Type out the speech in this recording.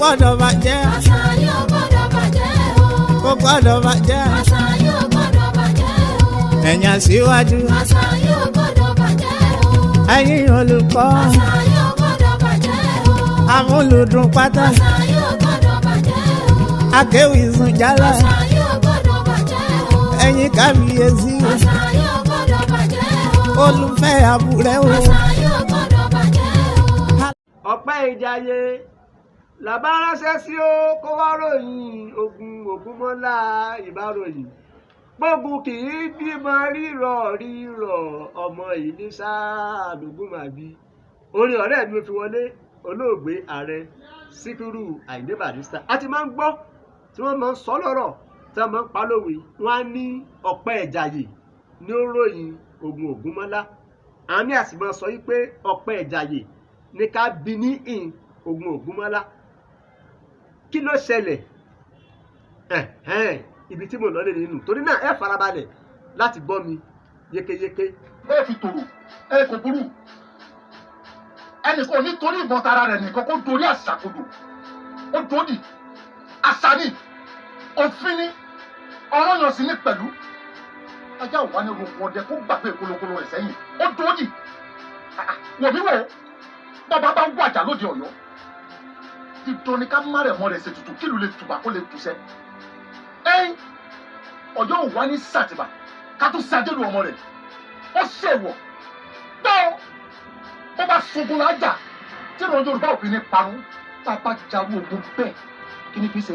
gbọ́dọ̀ bàjẹ́. àṣà yóò gbọ́dọ̀ bàjẹ́ o. Kò gbọ́dọ̀ bàjẹ́. àṣà yóò gbọ́dọ̀ bàjẹ́ o. Ẹ̀yin aṣíwájú. àṣà yóò gbọ́dọ̀ bàjẹ́ o. Ẹ̀yin olùkọ́. àṣà yóò gbọ́dọ̀ bàjẹ́ o. Amúlùdùn pátá. àṣà yóò gbọ́dọ̀ bàjẹ́ o. Akéwì sùn jálá. àṣà yóò gbọ́dọ̀ bàjẹ́ o. Ẹ̀yin kábíyèsí. àṣà yóò gbọ́dọ̀ bàjẹ́ o. Olùfẹ́ àbúrẹ́ o. àṣà yóò gbọ́dọ̀ bàjẹ́ o. Ọ̀pẹ́ Ìjàyè làbá ránṣẹ́ sí ó kó wá ròyìn ogun Ògúnmọ́lá ìbáròyìn gbógun kì í bímọ rírọ̀ ọmọ ìní sáà lògùnmàbí orin ọ̀rẹ́ mi ò fi wọlé olóògbé ààrẹ Síkírù Àyìndé Barrister a ti máa ń gbọ́ tí wọ́n máa ń sọ lọ́rọ̀ tí wọ́n máa ń pa lówe wọ́n á ní Ọ̀pẹ́ Ìjàyè ní ó ròyìn ogun Ògúnmọ́lá àmì àsìmọ́ sọ yí pé Ọ̀pẹ́ Ìjàyè ní ká bí ní ogun Ògúnmọ́lá kí ló ṣẹlẹ̀ ibi tí mo lọ lè nínú torí náà ẹ farabalẹ̀ láti gbọ́ mi yékéyéké. ẹ fi tòrò ẹ kò burú ẹnì kan nítorí ìbọn tara rẹ̀ nìkan kó dorí àṣàkodò ó dòdì àṣà ni òfin ni ọ̀rọ̀ yàn sí ní pẹ̀lú ajá òwá ní gbogbo ọdẹ kó gbàgbé kolokolo rẹ̀ sẹ́yìn ó dòdì wòmí wò bàbá bá ń wàjà lóde Ọ̀yọ́ dídán ni ká má rẹ̀ mọ́ rẹ̀ ṣe tutù kílù lè tùbà kó lè tùṣẹ́ ẹ̀yìn Ọ̀yọ́ òwá ní sàtìbà ká tó ṣàjẹ́lu ọmọ rẹ̀ ó ṣèwọ̀ gbọ́ bó bá ṣogun lájà tí ìrọ̀ Yorùbá òfin ní parun tá a bá jarú ogun bẹ́ẹ̀ kí ni fi ṣe